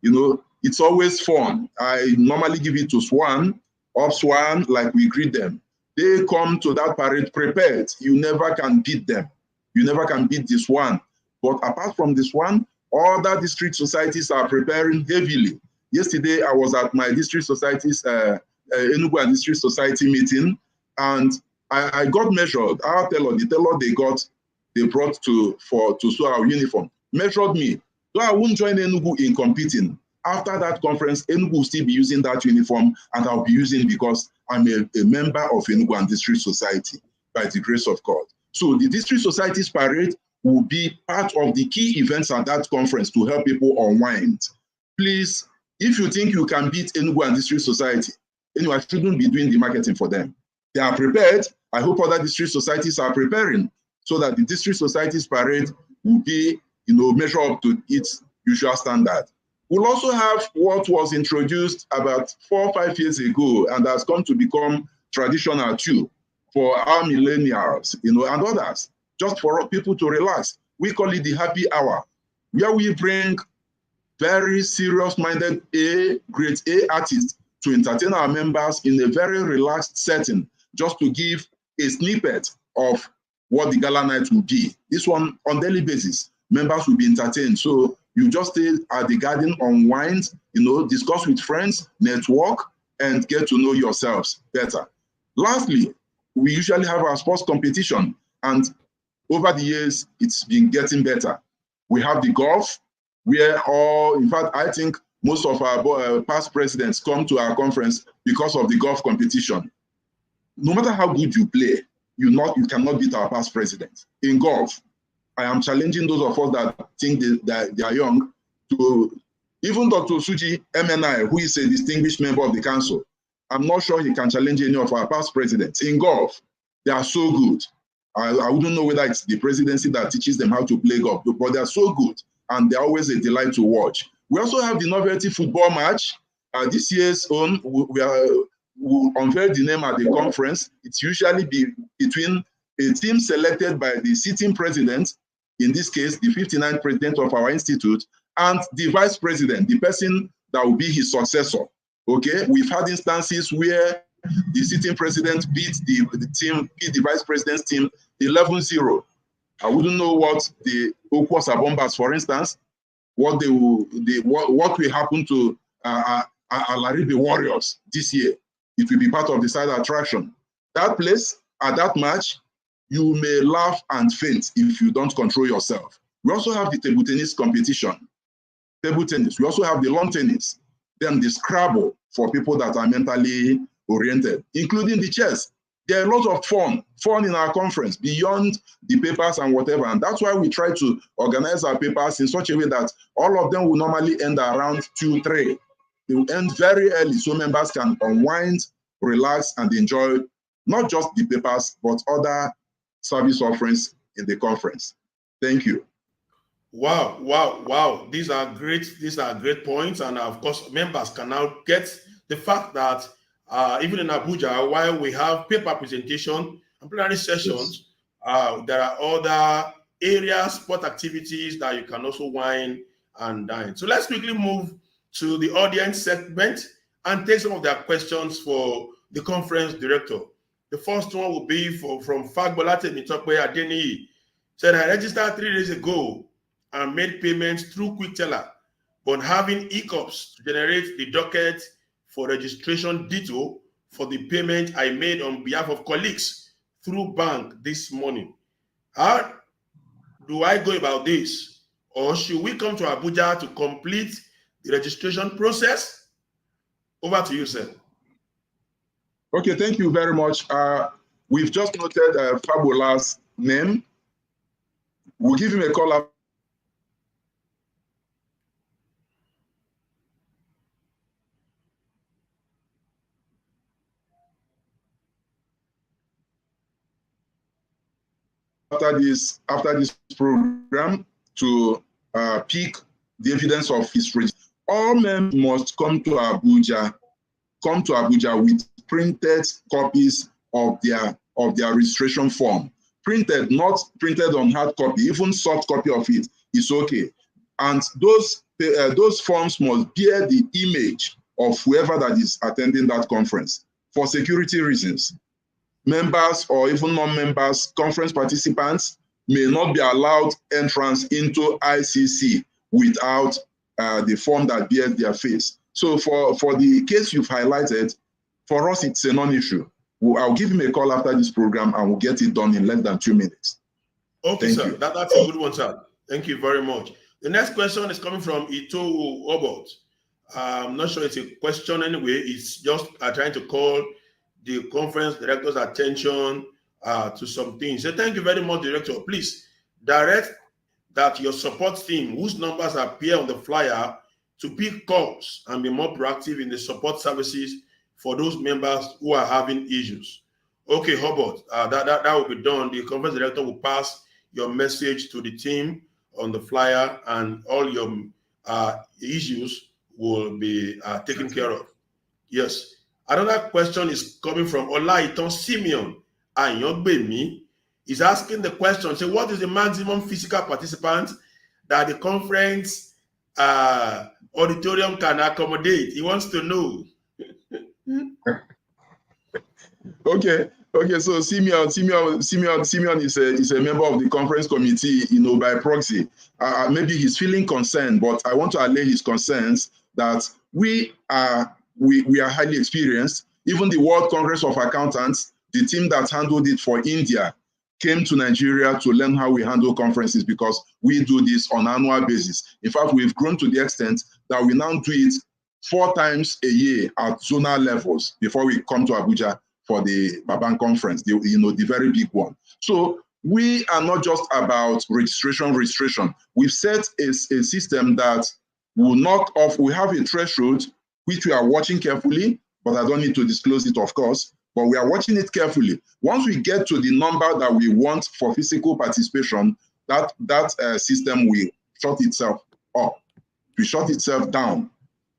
You know, it's always fun. I normally give it to Swan, up Swan, like we greet them. They come to that parade prepared. You never can beat them. You never can beat this one. But apart from this one, other district societies are preparing heavily. Yesterday, I was at my district societies, Enugu and District Society meeting, and I got measured. Our tailor, the tailor they brought to sew our uniform, measured me. So I won't join Enugu in competing. After that conference, Enugu will still be using that uniform, and I'll be using it because I'm a member of Enugu and District Society by the grace of God. So the District Societies Parade will be part of the key events at that conference to help people unwind. Please, if you think you can beat Enugu and District Society, anyway, I shouldn't be doing the marketing for them. They are prepared. I hope other district societies are preparing so that the District Societies Parade will be, you know, measure up to its usual standard. We'll also have what was introduced about 4 or 5 years ago and has come to become traditional too for our millennials, you know, and others, just for people to relax. We call it the happy hour, where we bring very serious-minded grade A artists to entertain our members in a very relaxed setting, just to give a snippet of what the gala night will be. This one, on daily basis, members will be entertained. So you just stay at the garden, unwind, you know, discuss with friends, network, and get to know yourselves better. Lastly, we usually have our sports competition, and over the years, it's been getting better. We have the golf, where in fact, I think most of our past presidents come to our conference because of the golf competition. No matter how good you play, you cannot beat our past presidents. In golf, I am challenging those of us that think that they are young to, even Dr. Suji MNI, who is a distinguished member of the council, I'm not sure he can challenge any of our past presidents. In golf, they are so good. I wouldn't know whether it's the presidency that teaches them how to play golf, but they're so good, and they're always a delight to watch. We also have the novelty football match. This year's own, we'll unveil the name at the conference. It's usually between a team selected by the sitting president, in this case, the 59th president of our institute, and the vice president, the person that will be his successor. Okay, we've had instances where the sitting president beat the vice president's team 11-0. I wouldn't know what the Okwas Bombers, for instance, what will happen to Alaribe Warriors this year. It will be part of the side attraction. That place, at that match, you may laugh and faint if you don't control yourself. We also have the table tennis competition. Table tennis. We also have the lawn tennis. Then the Scrabble for people that are mentally oriented, including the chess. There are a lot of fun in our conference beyond the papers and whatever. And that's why we try to organize our papers in such a way that all of them will normally end around 2, 3. They will end very early so members can unwind, relax, and enjoy not just the papers, but other service offerings in the conference. Thank you. Wow. These are great points. And of course, members can now get the fact that even in Abuja, while we have paper presentation and plenary sessions, there are other areas, sport activities that you can also wine and dine. So let's quickly move to the audience segment and take some of their questions for the conference director. The first one will be from Fagbolate Mitokwe Adeni. Said, I registered 3 days ago and made payments through Quick Teller, but having hiccups to generate the docket for registration detail for the payment I made on behalf of colleagues through bank this morning. How do I go about this? Or should we come to Abuja to complete the registration process? Over to you, sir. Okay, thank you very much. We've just noted Fabula's name. We'll give him a call up. After this program to pick the evidence of his registration. All members must come to Abuja with printed copies of their registration form. Printed, not printed on hard copy, even soft copy of it is okay. And those forms must bear the image of whoever that is attending that conference for security reasons. Members or even non-members, conference participants may not be allowed entrance into ICC without the form that bears their face. So for the case you've highlighted, for us, it's a non-issue. I'll give him a call after this program and we'll get it done in less than 2 minutes. Okay, sir. That's a good one, sir. Thank you very much. The next question is coming from Ito Obot. I'm not sure it's a question anyway. It's just trying to call the conference director's attention to some things. So thank you very much, Director. Please direct that your support team, whose numbers appear on the flyer, to pick calls and be more proactive in the support services for those members who are having issues. Okay, Hobart, that will be done. The conference director will pass your message to the team on the flyer, and all your issues will be taken care of. Yes. Another question is coming from Olaiton Simeon Ayogbemi. He's asking the question, say, what is the maximum physical participant that the conference auditorium can accommodate? He wants to know. Okay. So Simeon is a member of the conference committee, by proxy. Maybe he's feeling concerned, but I want to allay his concerns that we are highly experienced. Even the World Congress of Accountants, the team that handled it for India, came to Nigeria to learn how we handle conferences because we do this on an annual basis. In fact, we've grown to the extent that we now do it 4 times a year at zonal levels before we come to Abuja for the Baban conference, the very big one. So we are not just about registration. We've set a system that will knock off. We have a threshold which we are watching carefully, but I don't need to disclose it, of course, but we are watching it carefully. Once we get to the number that we want for physical participation, that system will shut itself up, will shut itself down,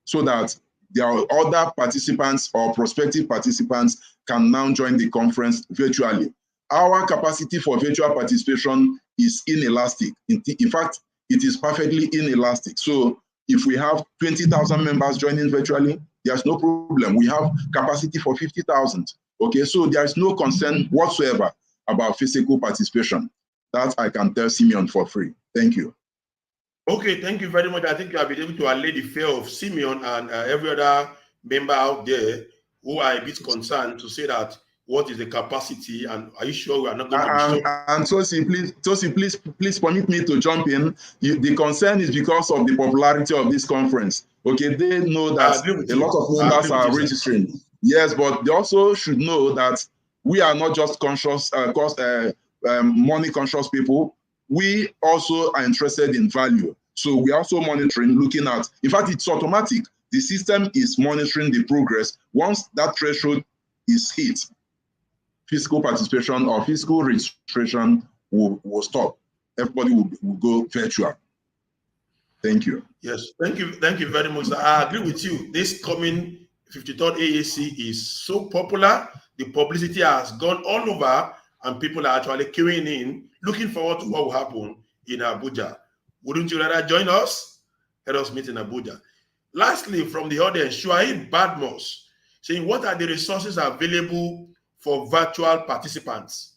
so that there are other participants or prospective participants can now join the conference virtually. Our capacity for virtual participation is inelastic. In fact, it is perfectly inelastic. So if we have 20,000 members joining virtually, there's no problem. We have capacity for 50,000. Okay, so there's no concern whatsoever about physical participation. That I can tell Simeon for free. Thank you. Okay, thank you very much. I think you have been able to allay the fear of Simeon and every other member out there who are a bit concerned to say that what is the capacity, and are you sure we are not going to be shocked? And Tosin, please permit me to jump in. The concern is because of the popularity of this conference. Okay, they know that a lot of members are registering. Yes, but they also should know that we are not just money conscious people. We also are interested in value. So we are also monitoring, looking at, in fact, it's automatic. The system is monitoring the progress. Once that threshold is hit, physical participation or physical registration will stop. Everybody will go virtual. Thank you. Yes, thank you very much. I agree with you. This coming 53rd AAC is so popular. The publicity has gone all over, and people are actually queuing in, looking forward to what will happen in Abuja. Wouldn't you rather join us? Let us meet in Abuja. Lastly, from the audience, Shuaib Badmos saying, what are the resources available for virtual participants?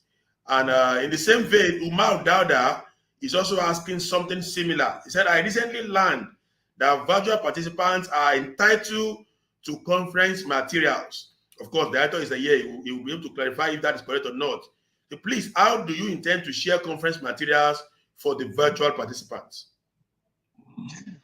And in the same vein, Umar Dauda is also asking something similar. He said, I recently learned that virtual participants are entitled to conference materials. Of course, the editor is here. He will be able to clarify if that is correct or not. So please, how do you intend to share conference materials for the virtual participants?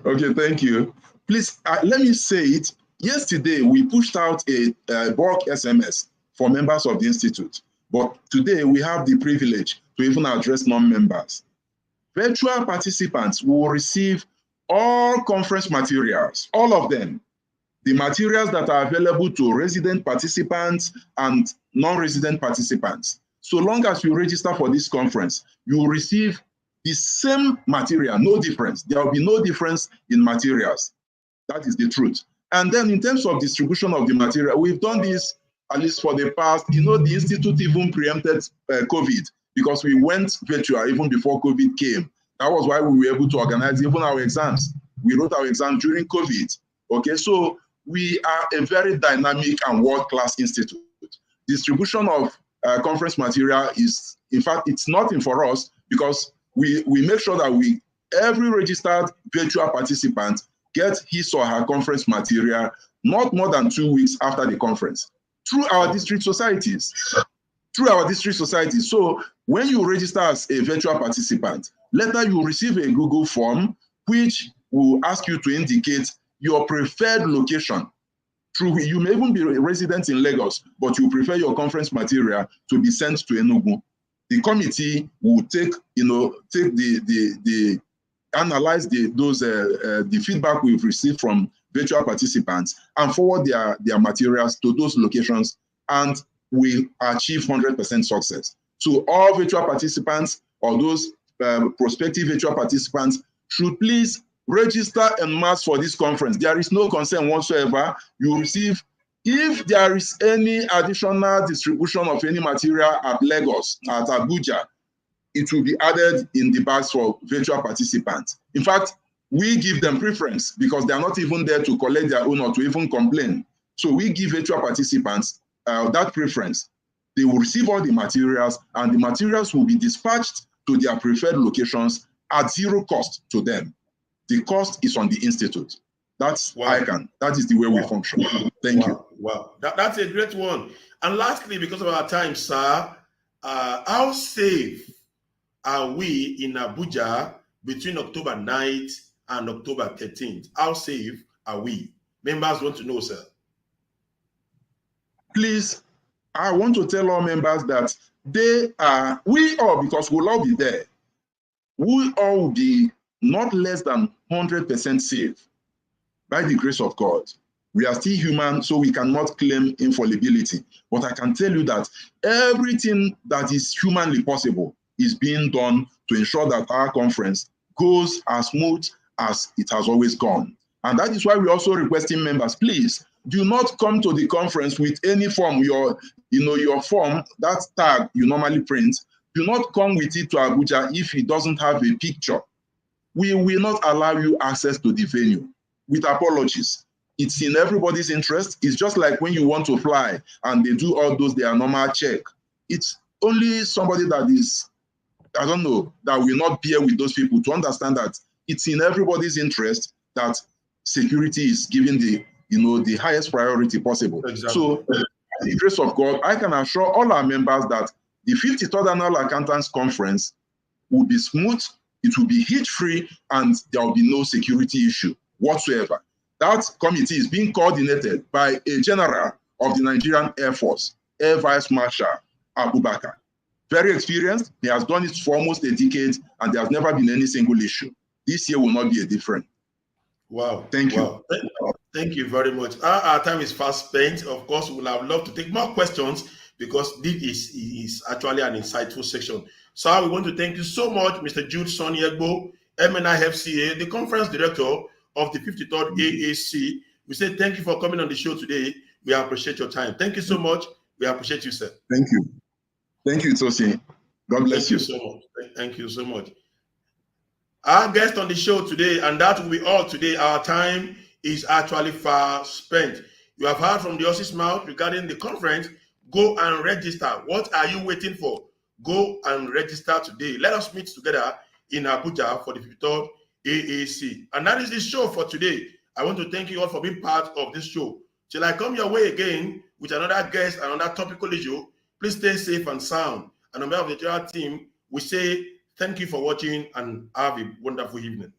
Okay, thank you. Please, let me say it. Yesterday, we pushed out a bulk SMS for members of the Institute. But today, we have the privilege to even address non-members. Virtual participants will receive all conference materials, all of them. The materials that are available to resident participants and non-resident participants. So long as you register for this conference, you will receive the same material, no difference. There will be no difference in materials. That is the truth. And then in terms of distribution of the material, we've done this at least for the past, the Institute even preempted COVID because we went virtual even before COVID came. That was why we were able to organize even our exams. We wrote our exams during COVID. Okay, so we are a very dynamic and world-class institute. Distribution of conference material is, in fact, it's nothing for us because we make sure that every registered virtual participant gets his or her conference material not more than 2 weeks after the conference through our district societies. So when you register as a virtual participant, later you receive a Google form which will ask you to indicate your preferred location. You may even be a resident in Lagos, but you prefer your conference material to be sent to Enugu. The committee will analyze the feedback we've received from virtual participants and forward their materials to those locations, and we achieve 100% success. So all virtual participants or those prospective virtual participants should please register en masse for this conference. There is no concern whatsoever. You receive, if there is any additional distribution of any material at Lagos, at Abuja, it will be added in the bags for virtual participants. In fact, we give them preference because they are not even there to collect their own or to even complain. So we give virtual participants that preference. They will receive all the materials, and the materials will be dispatched to their preferred locations at zero cost to them. The cost is on the institute. That's ICAN. That is the way we function. Thank you. Wow, that's a great one. And lastly, because of our time, sir, how safe are we in Abuja between October 9th and October 13th? How safe are we? Members want to know, sir. Please, I want to tell all members that we all, because we'll all be there, we all will be not less than 100% safe by the grace of God. We are still human, so we cannot claim infallibility. But I can tell you that everything that is humanly possible is being done to ensure that our conference goes as smooth as it has always gone. And that is why we're also requesting members, please, do not come to the conference with any form, your form, that tag you normally print, do not come with it to Abuja if it doesn't have a picture. We will not allow you access to the venue, with apologies. It's in everybody's interest. It's just like when you want to fly and they do all those, their normal check. It's only somebody that is, I don't know, that will not bear with those people to understand that it's in everybody's interest that security is given the highest priority possible. Exactly. So, by the grace of God, I can assure all our members that the 53rd Annual Accountants Conference will be smooth, it will be hitch-free, and there will be no security issue whatsoever. That committee is being coordinated by a general of the Nigerian Air Force, Air Vice Marshal Abubakar. Very experienced. He has done it for almost a decade, and there has never been any single issue. This year will not be a different. Wow. Thank you. Thank you very much. Our time is fast spent. Of course, we would have loved to take more questions because this is actually an insightful section. So we want to thank you so much, Mr. Jude Sonny Egbo, MNI FCA, the conference director of the 53rd AAC. We say thank you for coming on the show today. We appreciate your time. Thank you so much. We appreciate you, sir. Thank you. Thank you, Tosi. God bless you. Thank you so much. Thank you so much. Our guest on the show today, and that will be all today. Our time is actually far spent. You have heard from the horse's mouth regarding the conference. Go and register. What are you waiting for? Go and register today. Let us meet together in Abuja for the 53rd AAC. And that is the show for today. I want to thank you all for being part of this show. Till I come your way again with another guest, another topical issue, please stay safe and sound. And on behalf of the entire team, we say Thank you for watching and have a wonderful evening.